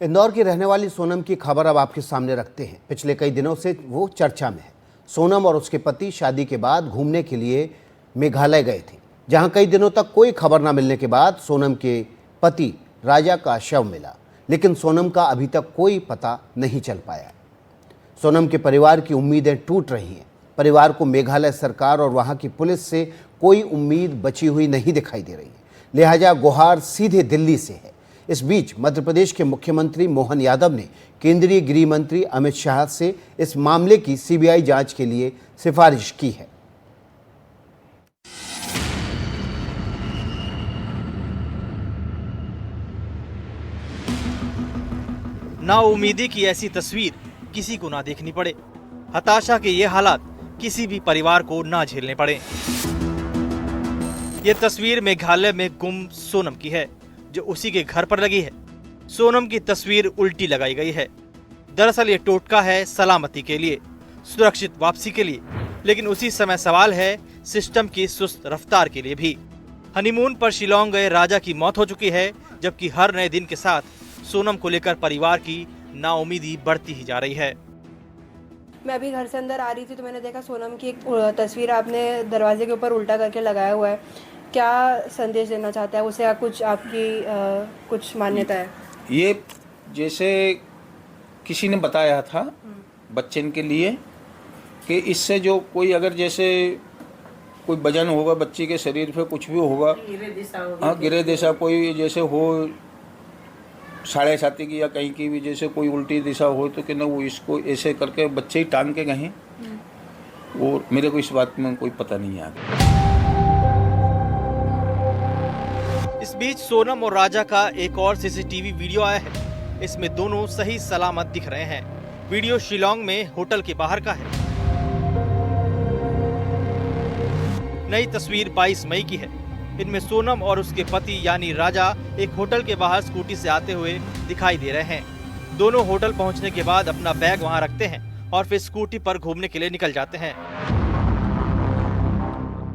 इंदौर की रहने वाली सोनम की खबर अब आपके सामने रखते हैं। पिछले कई दिनों से वो चर्चा में है। सोनम और उसके पति शादी के बाद घूमने के लिए मेघालय गए थे, जहां कई दिनों तक कोई खबर न मिलने के बाद सोनम के पति राजा का शव मिला, लेकिन सोनम का अभी तक कोई पता नहीं चल पाया। सोनम के परिवार की उम्मीदें टूट रही हैं। परिवार को मेघालय सरकार और वहां की पुलिस से कोई उम्मीद बची हुई नहीं दिखाई दे रही है, लिहाजा गुहार सीधे दिल्ली से है। इस बीच मध्य प्रदेश के मुख्यमंत्री मोहन यादव ने केंद्रीय गृह मंत्री अमित शाह से इस मामले की सीबीआई जांच के लिए सिफारिश की है। नाउम्मीदी की ऐसी तस्वीर किसी को ना देखनी पड़े। हताशा के ये हालात किसी भी परिवार को ना झेलने पड़े। ये तस्वीर मेघालय में गुम सोनम की है, जो उसी के घर पर लगी है। सोनम की तस्वीर उल्टी लगाई गई है। दरअसल ये टोटका है सलामती के लिए, सुरक्षित वापसी के लिए, लेकिन उसी समय सवाल है सिस्टम की सुस्त रफ्तार के लिए भी। हनीमून पर शिलोंग गए राजा की मौत हो चुकी है, जबकि हर नए दिन के साथ सोनम को लेकर परिवार की नाउम्मीदी बढ़ती ही जा रही है। मैं अभी घर से अंदर आ रही थी तो मैंने देखा सोनम की एक तस्वीर आपने दरवाजे के ऊपर उल्टा करके लगाया हुआ है। क्या संदेश देना चाहता है उसे, या कुछ आपकी कुछ मान्यता है? ये जैसे किसी ने बताया था बच्चन के लिए कि इससे जो कोई अगर जैसे कोई वजन होगा बच्ची के शरीर पे, कुछ भी होगा, हाँ गिरे दिशा कोई जैसे हो, 7.5 की या कहीं की भी जैसे कोई उल्टी दिशा हो, तो कि ना वो इसको ऐसे करके बच्चे ही टांग के गए। और मेरे को इस बात में कोई पता नहीं है आगे। इस बीच सोनम और राजा का एक और सीसीटीवी वीडियो आया है। इसमें दोनों सही सलामत दिख रहे हैं। वीडियो शिलोंग में होटल के बाहर का है। नई तस्वीर 22 मई की है। इनमें सोनम और उसके पति यानी राजा एक होटल के बाहर स्कूटी से आते हुए दिखाई दे रहे हैं। दोनों होटल पहुंचने के बाद अपना बैग वहां रखते हैं और फिर स्कूटी पर घूमने के लिए निकल जाते हैं।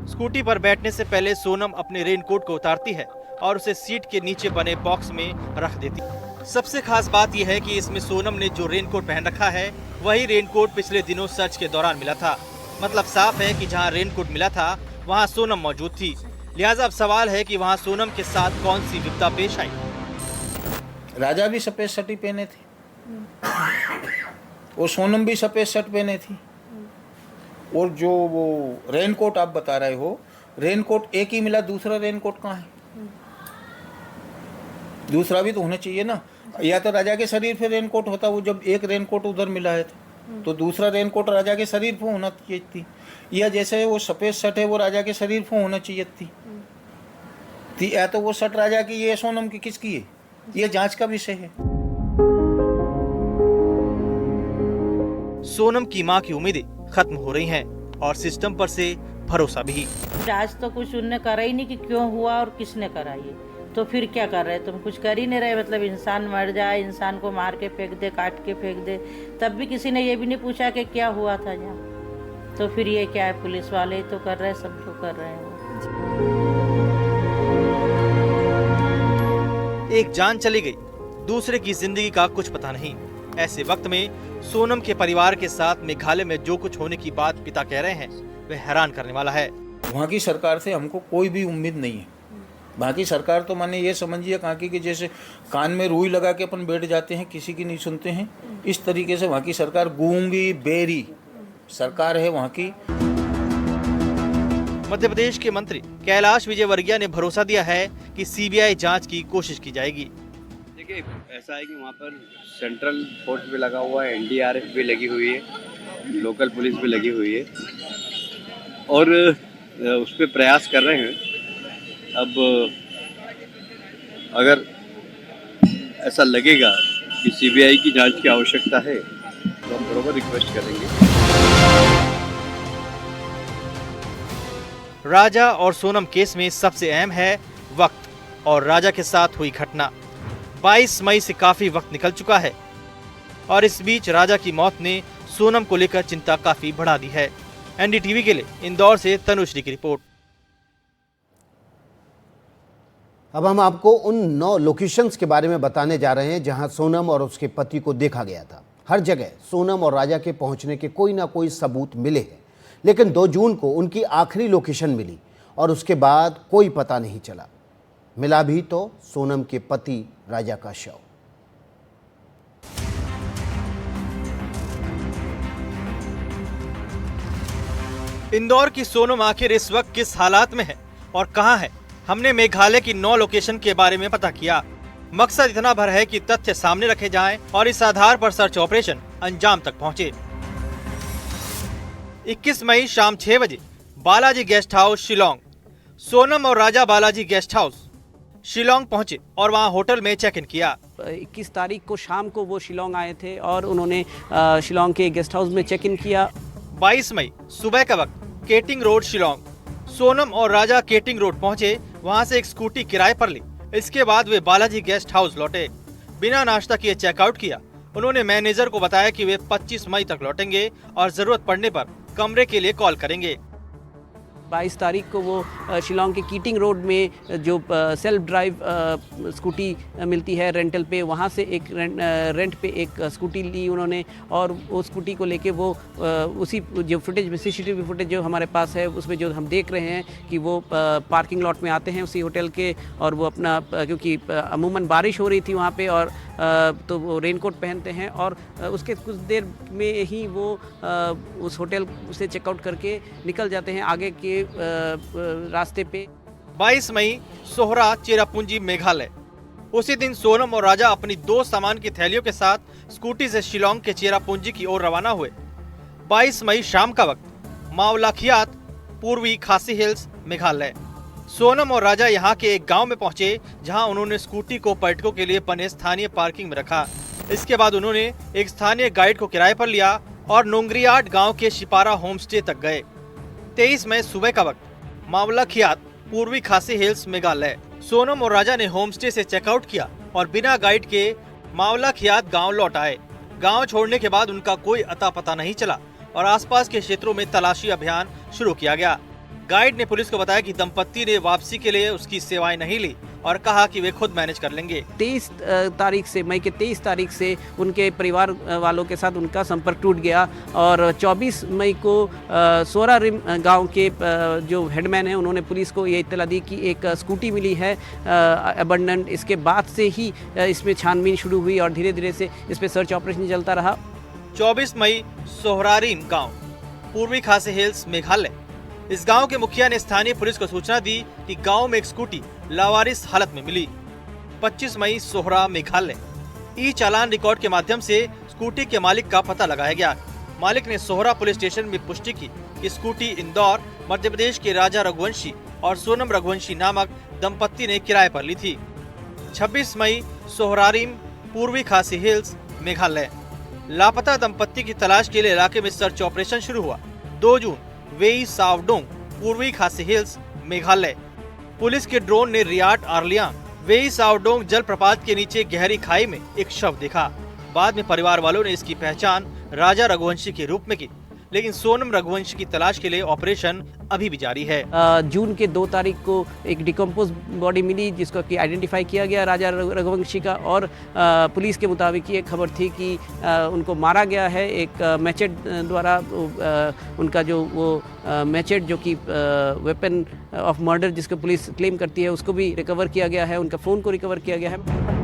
स्कूटी पर बैठने से पहले सोनम अपने रेनकोट को उतारती है और उसे सीट के नीचे बने बॉक्स में रख देती है। सबसे खास बात यह है कि इसमें सोनम ने जो रेनकोट पहन रखा है वही रेनकोट पिछले दिनों सर्च के दौरान मिला था। मतलब साफ है कि जहां रेनकोट मिला था वहां सोनम मौजूद थी। लिहाजा अब सवाल है कि वहां सोनम के साथ कौन सी विपदा पेश आई। राजा भी सफेद शर्ट ही पहने थे और सोनम भी सफेद शर्ट पहने थी। और जो वो रेनकोट आप बता रहे हो, रेनकोट एक ही मिला, दूसरा रेनकोट कहाँ है? दूसरा भी तो होना चाहिए ना। या तो राजा के शरीर पे रेनकोट होता, वो जब एक रेनकोट उधर मिला है तो दूसरा रेनकोट राजा के शरीर पे होना चाहिए थी। या जैसे वो सफेद शर्ट है वो राजा के शरीर पे होना चाहिए थी। या तो वो शर्ट राजा की, ये सोनम की, किसकी है? ये जांच का विषय है। सोनम की मां की उम्मीदें खत्म हो रही हैं और सिस्टम पर से भरोसा भी। आज तो कुछ उनने करा ही नहीं कि क्यों हुआ और किसने करा ये, तो फिर क्या कर रहे? तुम कुछ कर ही नहीं रहे। मतलब इंसान मर जाए, इंसान को मार के फेंक दे, काट के फेंक दे, तब भी किसी ने ये भी नहीं पूछा कि क्या हुआ था यहाँ। तो फिर ये क्या है? पुलिस वाले ही तो कर रहे हैं, सब जो कर रहे हैं। एक जान चली गई, दूसरे की जिंदगी का कुछ पता नहीं। ऐसे वक्त में सोनम के परिवार के साथ मेघालय में जो कुछ होने की बात पिता कह रहे हैं वह हैरान करने वाला है। वहाँ की सरकार से हमको कोई भी उम्मीद नहीं है। वहाँ की सरकार तो मैंने ये समझिए कहाँ की कि जैसे कान में रुई लगा के अपन बैठ जाते हैं, किसी की नहीं सुनते हैं, इस तरीके से वहाँ की सरकार गूंगी बेरी सरकार है वहाँ की। मध्य प्रदेश के मंत्री कैलाश विजयवर्गीय ने भरोसा दिया है कि सीबीआई जांच की कोशिश की जाएगी। देखिए, ऐसा है कि वहाँ पर सेंट्रल फोर्स भी लगा हुआ है, एनडीआरएफ भी लगी हुई है, लोकल पुलिस भी लगी हुई है और उस पर प्रयास कर रहे हैं। अब अगर ऐसा लगेगा कि सीबीआई की जांच की आवश्यकता है तो हम बरोबर रिक्वेस्ट करेंगे। राजा और सोनम केस में सबसे अहम है वक्त और राजा के साथ हुई घटना। 22 मई से काफी वक्त निकल चुका है और इस बीच राजा की मौत ने सोनम को लेकर चिंता काफी बढ़ा दी है। एनडीटीवी के लिए इंदौर से तनुश्री की रिपोर्ट। अब हम आपको उन 9 लोकेशंस के बारे में बताने जा रहे हैं जहां सोनम और उसके पति को देखा गया था। हर जगह सोनम और राजा के पहुंचने के कोई ना कोई सबूत मिले हैं, लेकिन 2 जून को उनकी आखिरी लोकेशन मिली और उसके बाद कोई पता नहीं चला। मिला भी तो सोनम के पति राजा का शव। इंदौर की सोनम आखिर इस वक्त किस हालात में है और कहां है? हमने मेघालय की 9 लोकेशन के बारे में पता किया। मकसद इतना भर है कि तथ्य सामने रखे जाएं और इस आधार पर सर्च ऑपरेशन अंजाम तक पहुंचे। 21 मई शाम 6 बजे बालाजी गेस्ट हाउस शिलोंग। सोनम और राजा बालाजी गेस्ट हाउस शिलोंग पहुंचे और वहां होटल में चेक इन किया। 21 तारीख को शाम को वो शिलोंग आए थे और उन्होंने शिलोंग के गेस्ट हाउस में चेक इन किया। 22 मई सुबह का वक्त केटिंग रोड शिलोंग। सोनम और राजा केटिंग रोड पहुंचे, वहां से एक स्कूटी किराए पर ली। इसके बाद वे बालाजी गेस्ट हाउस लौटे। बिना नाश्ता किए चेकआउट किया। उन्होंने मैनेजर को बताया कि वे 25 मई तक लौटेंगे और जरूरत पड़ने पर कमरे के लिए कॉल करेंगे। 22 तारीख को वो शिलोंग के कीटिंग रोड में जो सेल्फ ड्राइव स्कूटी मिलती है रेंटल पे, वहाँ से एक रेंट पे एक स्कूटी ली उन्होंने और वो स्कूटी को लेके वो उसी जो फुटेज में सीसीटीवी फुटेज जो हमारे पास है उसमें जो हम देख रहे हैं कि वो पार्किंग लॉट में आते हैं उसी होटल के, और वो अपना क्योंकि अमूमन बारिश हो रही थी वहाँ पे और तो वो रेनकोट पहनते हैं और उसके कुछ देर में ही वो उस होटल से चेकआउट करके निकल जाते हैं आगे के रास्ते पे। 22 मई सोहरा चेरापूंजी मेघालय। उसी दिन सोनम और राजा अपनी 2 सामान की थैलियों के साथ स्कूटी से शिलोंग के चेरापूंजी की ओर रवाना हुए। 22 मई शाम का वक्त मावलाखियात, पूर्वी खासी हिल्स, मेघालय। सोनम और राजा यहाँ के एक गांव में पहुंचे जहां उन्होंने स्कूटी को पर्यटकों के लिए बने स्थानीय पार्किंग में रखा। इसके बाद उन्होंने एक स्थानीय गाइड को किराए पर लिया और नोंगरियाट गांव के शिपारा होम स्टे तक गए। 23 मई सुबह का वक्त मावलाखियात, पूर्वी खासी हिल्स, मेघालय। सोनम और राजा ने होम स्टे से चेकआउट किया और बिना गाइड के मावलाखियात गांव लौट आए। गांव छोड़ने के बाद उनका कोई अता पता नहीं चला और आसपास के क्षेत्रों में तलाशी अभियान शुरू किया गया। गाइड ने पुलिस को बताया कि दंपत्ति ने वापसी के लिए उसकी सेवाएं नहीं ली और कहा कि वे खुद मैनेज कर लेंगे। 23 तारीख से, मई के 23 तारीख से उनके परिवार वालों के साथ उनका संपर्क टूट गया और 24 मई को सोरा रिम गांव के जो हेडमैन हैं उन्होंने पुलिस को ये इत्तला दी कि एक स्कूटी मिली है अबंडेंट। इसके बाद से ही इसमें छानबीन शुरू हुई और धीरे धीरे से इस पर सर्च ऑपरेशन चलता रहा। 24 मई सोहरारिम गांव, पूर्वी खासी हिल्स, मेघालय। इस गांव के मुखिया ने स्थानीय पुलिस को सूचना दी कि गांव में एक स्कूटी लावारिस हालत में मिली। 25 मई सोहरा, मेघालय। ई चालान रिकॉर्ड के माध्यम से स्कूटी के मालिक का पता लगाया गया। मालिक ने सोहरा पुलिस स्टेशन में पुष्टि की कि स्कूटी इंदौर, मध्य प्रदेश के राजा रघुवंशी और सोनम रघुवंशी नामक दंपत्ति ने किराए पर ली थी। 26 मई सोहरारिम, पूर्वी खासी हिल्स, मेघालय। लापता दंपत्ति की तलाश के लिए इलाके में सर्च ऑपरेशन शुरू हुआ। 2 जून वेई सावडोंग, पूर्वी खासी हिल्स, मेघालय। पुलिस के ड्रोन ने रियाट आर्लियांग, वेई सावडोंग जलप्रपात के नीचे गहरी खाई में एक शव देखा। बाद में परिवार वालों ने इसकी पहचान राजा रघुवंशी के रूप में की, लेकिन सोनम रघुवंशी की तलाश के लिए ऑपरेशन अभी भी जारी है। जून के 2 तारीख को एक डिकम्पोज बॉडी मिली जिसको कि आइडेंटिफाई किया गया राजा रघुवंशी का, और पुलिस के मुताबिक ये खबर थी कि उनको मारा गया है एक मैचेट द्वारा। उनका जो वो मैचेट जो कि वेपन ऑफ मर्डर जिसको पुलिस क्लेम करती है उसको भी रिकवर किया गया है, उनका फ़ोन को रिकवर किया गया है।